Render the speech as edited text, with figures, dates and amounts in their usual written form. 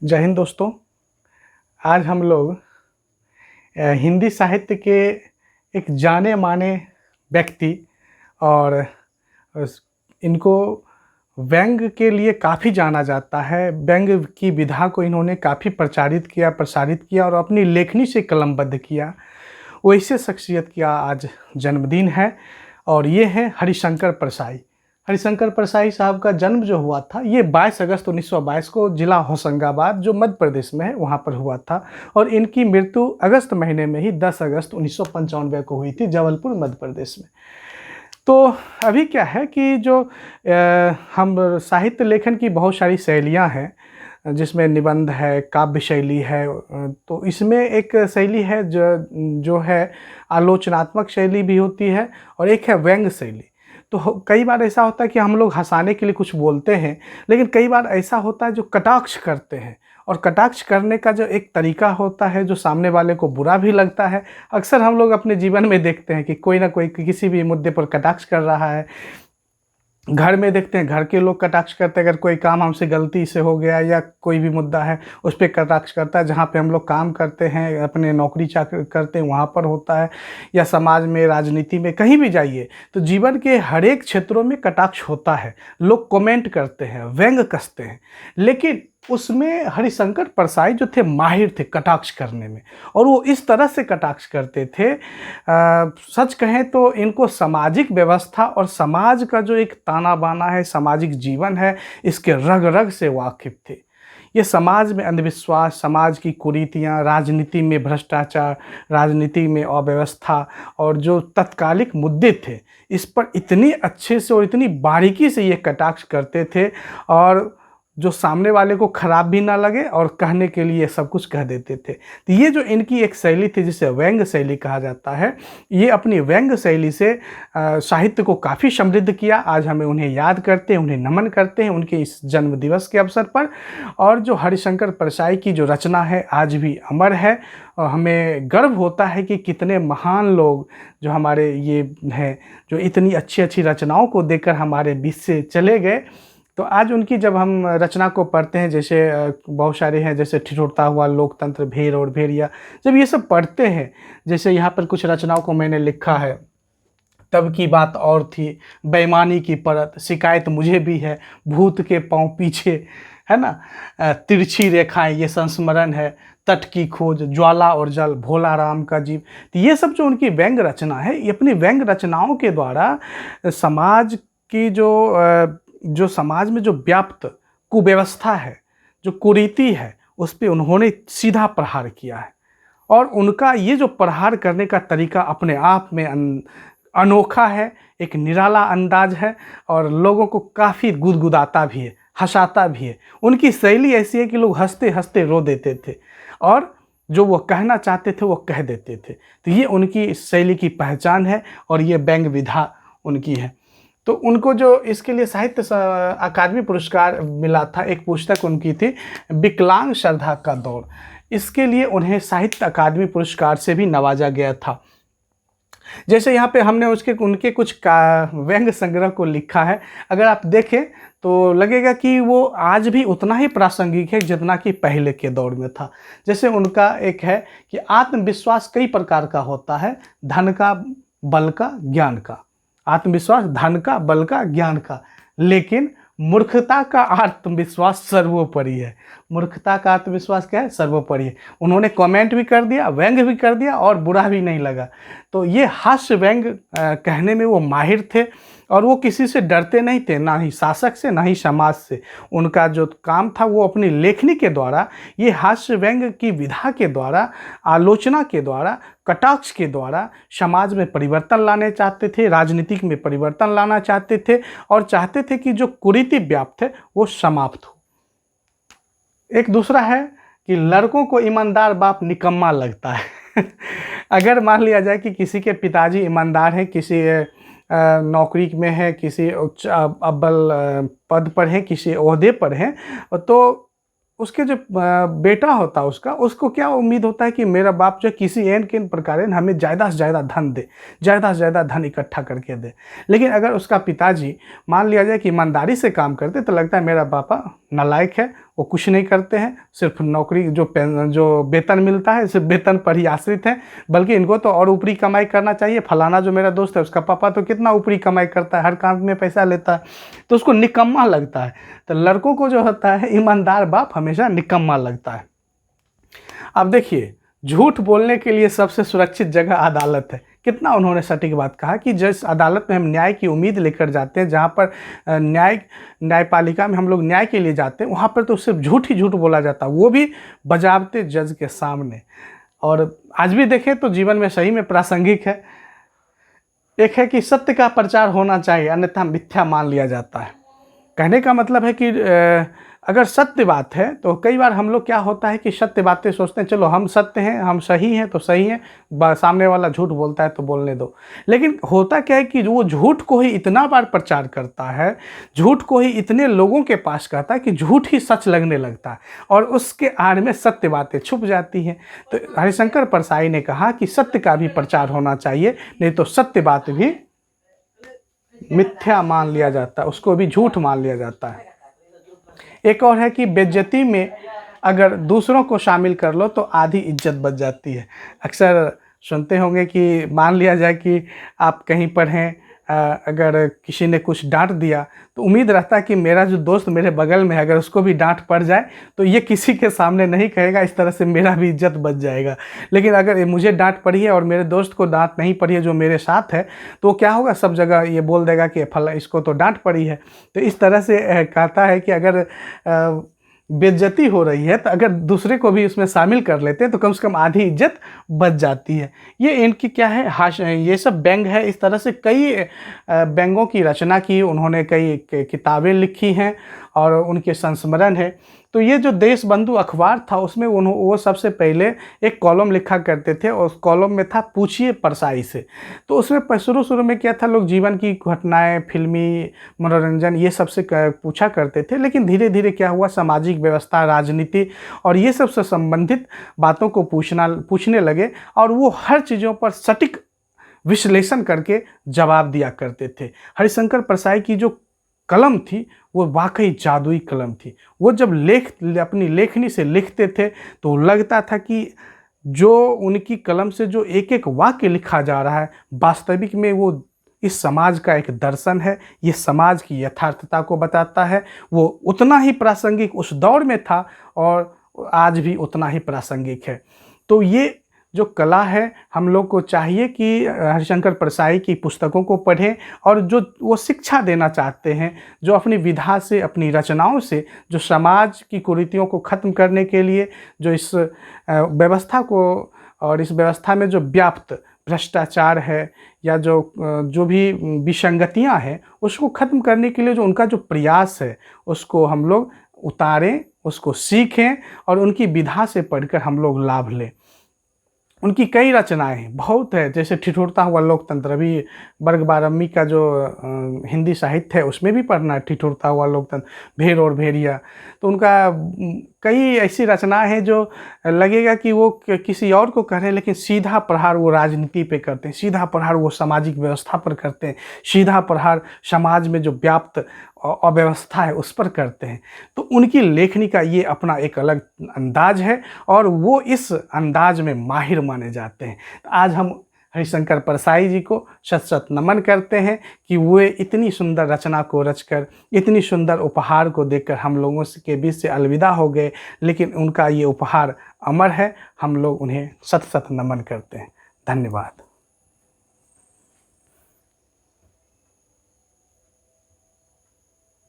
जय हिंद दोस्तों। आज हम लोग हिंदी साहित्य के एक जाने माने व्यक्ति और इनको व्यंग के लिए काफ़ी जाना जाता है। व्यंग की विधा को इन्होंने काफ़ी प्रसारित किया और अपनी लेखनी से कलमबद्ध किया। वैसे शख्सियत का आज जन्मदिन है और ये है हरिशंकर परसाई। हरिशंकर परसाई साहब का जन्म जो हुआ था ये 22 अगस्त 1922 को जिला होशंगाबाद जो मध्य प्रदेश में है वहाँ पर हुआ था और इनकी मृत्यु अगस्त महीने में ही 10 अगस्त 1995 को हुई थी जबलपुर मध्य प्रदेश में। तो अभी क्या है कि जो हम साहित्य लेखन की बहुत सारी शैलियाँ हैं जिसमें निबंध है, काव्य शैली है, तो इसमें एक शैली है जो है आलोचनात्मक शैली भी होती है और एक है व्यंग शैली। तो कई बार ऐसा होता है कि हम लोग हंसाने के लिए कुछ बोलते हैं, लेकिन कई बार ऐसा होता है जो कटाक्ष करते हैं और कटाक्ष करने का जो एक तरीका होता है जो सामने वाले को बुरा भी लगता है। अक्सर हम लोग अपने जीवन में देखते हैं कि कोई ना कोई किसी भी मुद्दे पर कटाक्ष कर रहा है। घर में देखते हैं घर के लोग कटाक्ष करते हैं, अगर कोई काम हमसे गलती से हो गया या कोई भी मुद्दा है उस पर कटाक्ष करता है। जहाँ पे हम लोग काम करते हैं, अपने नौकरी चाकरी करते हैं, वहाँ पर होता है, या समाज में, राजनीति में, कहीं भी जाइए तो जीवन के हर एक क्षेत्रों में कटाक्ष होता है। लोग कमेंट करते हैं, व्यंग कसते हैं, लेकिन उसमें हरिशंकर परसाई जो थे माहिर थे कटाक्ष करने में और वो इस तरह से कटाक्ष करते थे। सच कहें तो इनको सामाजिक व्यवस्था और समाज का जो एक ताना बाना है, सामाजिक जीवन है, इसके रग रग से वाकिफ थे। ये समाज में अंधविश्वास, समाज की कुरीतियाँ, राजनीति में भ्रष्टाचार, राजनीति में अव्यवस्था और जो तत्कालिक मुद्दे थे इस पर इतनी अच्छे से और इतनी बारीकी से ये कटाक्ष करते थे और जो सामने वाले को खराब भी ना लगे और कहने के लिए सब कुछ कह देते थे। तो ये जो इनकी एक शैली थी जिसे व्यंग शैली कहा जाता है, ये अपनी व्यंग शैली से साहित्य को काफ़ी समृद्ध किया। आज हमें उन्हें याद करते हैं, उन्हें नमन करते हैं उनके इस जन्म दिवस के अवसर पर। और जो हरिशंकर परसाई की जो रचना है आज भी अमर है और हमें गर्व होता है कि कितने महान लोग जो हमारे ये हैं जो इतनी अच्छी अच्छी रचनाओं को देकर हमारे बीच से चले गए। तो आज उनकी जब हम रचना को पढ़ते हैं, जैसे बहुत सारे हैं, जैसे ठिठुरता हुआ लोकतंत्र, भेड़ और भेड़िया, जब ये सब पढ़ते हैं, जैसे यहाँ पर कुछ रचनाओं को मैंने लिखा है। तब की बात और थी, बेईमानी की परत, शिकायत मुझे भी है, भूत के पांव पीछे, है ना, तिरछी रेखाएं, ये संस्मरण है, तट की खोज, ज्वाला और जल, भोला राम का जीव। तो ये सब जो उनकी व्यंग रचना है, ये अपनी व्यंग रचनाओं के द्वारा समाज की जो समाज में जो व्याप्त कुव्यवस्था है, जो कुरीति है, उस पर उन्होंने सीधा प्रहार किया है। और उनका ये जो प्रहार करने का तरीका अपने आप में अनोखा है, एक निराला अंदाज है और लोगों को काफ़ी गुदगुदाता भी है, हंसाता भी है। उनकी शैली ऐसी है कि लोग हंसते हंसते रो देते थे और जो वो कहना चाहते थे वो कह देते थे। तो ये उनकी शैली की पहचान है और ये व्यंग विधा उनकी है। तो उनको जो इसके लिए साहित्य अकादमी पुरस्कार मिला था, एक पुस्तक उनकी थी विकलांग श्रद्धा का दौर, इसके लिए उन्हें साहित्य अकादमी पुरस्कार से भी नवाजा गया था। जैसे यहाँ पे हमने उनके कुछ व्यंग संग्रह को लिखा है, अगर आप देखें तो लगेगा कि वो आज भी उतना ही प्रासंगिक है जितना कि पहले के दौर में था। जैसे उनका एक है कि आत्मविश्वास कई प्रकार का होता है, धन का, बल का, ज्ञान का। आत्मविश्वास धन का, बल का, ज्ञान का, लेकिन मूर्खता का आत्मविश्वास सर्वोपरि है। मूर्खता का आत्मविश्वास क्या है? सर्वोपरि है। उन्होंने कमेंट भी कर दिया, व्यंग भी कर दिया और बुरा भी नहीं लगा। तो ये हास्य व्यंग कहने में वो माहिर थे और वो किसी से डरते नहीं थे, ना ही शासक से, ना ही समाज से। उनका जो काम था वो अपनी लेखनी के द्वारा, ये हास्य व्यंग की विधा के द्वारा, आलोचना के द्वारा, कटाक्ष के द्वारा समाज में परिवर्तन लाने चाहते थे, राजनीतिक में परिवर्तन लाना चाहते थे और चाहते थे कि जो कुरीति व्याप्त है वो समाप्त हो। एक दूसरा है कि लड़कों को ईमानदार बाप निकम्मा लगता है। अगर मान लिया जाए कि किसी के पिताजी ईमानदार हैं, किसी नौकरी में है, किसी उच्च अव्वल पद पर है, किसी ओहदे पर है, तो उसके जो बेटा होता है उसको क्या उम्मीद होता है कि मेरा बाप जो किसी एन के प्रकार हमें ज़्यादा से ज़्यादा धन दे, ज़्यादा से ज़्यादा धन इकट्ठा करके दे। लेकिन अगर उसका पिताजी मान लिया जाए कि ईमानदारी से काम करते तो लगता है मेरा पापा नालायक है, वो कुछ नहीं करते हैं, सिर्फ नौकरी जो वेतन मिलता है सिर्फ वेतन पर ही आश्रित हैं। बल्कि इनको तो और ऊपरी कमाई करना चाहिए। फलाना जो मेरा दोस्त है उसका पापा तो कितना ऊपरी कमाई करता है, हर काम में पैसा लेता है, तो उसको निकम्मा लगता है। तो लड़कों को जो होता है ईमानदार बाप हमेशा निकम्मा लगता है। अब देखिए, झूठ बोलने के लिए सबसे सुरक्षित जगह अदालत है। कितना उन्होंने सटीक बात कहा कि जिस अदालत में हम न्याय की उम्मीद लेकर जाते हैं, जहाँ पर न्यायपालिका में हम लोग न्याय के लिए जाते हैं, वहाँ पर तो सिर्फ झूठ ही झूठ बोला जाता है, वो भी बजावते जज के सामने। और आज भी देखें तो जीवन में सही में प्रासंगिक है। एक है कि सत्य का प्रचार होना चाहिए, अन्यथा मिथ्या मान लिया जाता है। कहने का मतलब है कि अगर सत्य बात है तो कई बार हम लोग क्या होता है कि सत्य बातें सोचते हैं, चलो हम सत्य हैं, हम सही हैं तो सही हैं, सामने वाला झूठ बोलता है तो बोलने दो। लेकिन होता क्या है कि वो झूठ को ही इतना बार प्रचार करता है, झूठ को ही इतने लोगों के पास कहता है कि झूठ ही सच लगने लगता है और उसके आड़ में सत्य बातें छुप जाती हैं। तो हरिशंकर परसाई ने कहा कि सत्य का भी प्रचार होना चाहिए, नहीं तो सत्य बात भी मिथ्या मान लिया जाता है, उसको भी झूठ मान लिया जाता है। एक और है कि बेइज्जती में अगर दूसरों को शामिल कर लो तो आधी इज्जत बच जाती है। अक्सर सुनते होंगे कि मान लिया जाए कि आप कहीं पर हैं, अगर किसी ने कुछ डांट दिया तो उम्मीद रहता है कि मेरा जो दोस्त मेरे बगल में है अगर उसको भी डांट पड़ जाए तो ये किसी के सामने नहीं कहेगा, इस तरह से मेरा भी इज्जत बच जाएगा। लेकिन अगर मुझे डांट पड़ी है और मेरे दोस्त को डांट नहीं पड़ी है जो मेरे साथ है, तो क्या होगा, सब जगह ये बोल देगा कि फला इसको तो डांट पड़ी है। तो इस तरह से कहता है कि अगर बेइज्जती हो रही है तो अगर दूसरे को भी उसमें शामिल कर लेते हैं तो कम से कम आधी इज्जत बच जाती है। ये इनकी क्या है, ये सब व्यंग है। इस तरह से कई व्यंगों की रचना की उन्होंने, कई किताबें लिखी हैं और उनके संस्मरण है। तो ये जो देशबंधु अखबार था उसमें वो सबसे पहले एक कॉलम लिखा करते थे और उस कॉलम में था पूछिए परसाई से। तो उसमें शुरू में क्या था, लोग जीवन की घटनाएं, फिल्मी मनोरंजन ये सबसे पूछा करते थे। लेकिन धीरे धीरे क्या हुआ, सामाजिक व्यवस्था, राजनीति और ये सब से संबंधित बातों को पूछने लगे और वो हर चीज़ों पर सटीक विश्लेषण करके जवाब दिया करते थे। हरिशंकर परसाई की जो कलम थी वो वाकई जादुई कलम थी। वो जब अपनी लेखनी से लिखते थे तो लगता था कि जो उनकी कलम से जो एक एक वाक्य लिखा जा रहा है वास्तविक में वो इस समाज का एक दर्शन है, ये समाज की यथार्थता को बताता है। वो उतना ही प्रासंगिक उस दौर में था और आज भी उतना ही प्रासंगिक है। तो ये जो कला है, हम लोग को चाहिए कि हरिशंकर परसाई की पुस्तकों को पढ़ें और जो वो शिक्षा देना चाहते हैं, जो अपनी विधा से, अपनी रचनाओं से जो समाज की कुरीतियों को ख़त्म करने के लिए, जो इस व्यवस्था को और इस व्यवस्था में जो व्याप्त भ्रष्टाचार है या जो भी विसंगतियां हैं उसको ख़त्म करने के लिए जो उनका जो प्रयास है उसको हम लोग उतारें, उसको सीखें और उनकी विधा से पढ़कर हम लोग लाभ लें। उनकी कई रचनाएं बहुत है, जैसे ठिठुरता हुआ लोकतंत्र, अभी वर्ग 12वीं का जो हिंदी साहित्य है उसमें भी पढ़ना है ठिठुरता हुआ लोकतंत्र, भेड़ और भेड़िया। तो उनका कई ऐसी रचनाएं हैं जो लगेगा कि वो किसी और को कह रहे हैं, लेकिन सीधा प्रहार वो राजनीति पे करते हैं, सीधा प्रहार वो सामाजिक व्यवस्था पर करते हैं, सीधा प्रहार समाज में जो व्याप्त अव्यवस्था है उस पर करते हैं। तो उनकी लेखनी का ये अपना एक अलग अंदाज है और वो इस अंदाज में माहिर माने जाते हैं। तो आज हम हरिशंकर परसाई जी को शत शत नमन करते हैं कि वे इतनी सुंदर रचना को रचकर, इतनी सुंदर उपहार को देकर हम लोगों के बीच से अलविदा हो गए, लेकिन उनका ये उपहार अमर है। हम लोग उन्हें शत शत नमन करते हैं। धन्यवाद।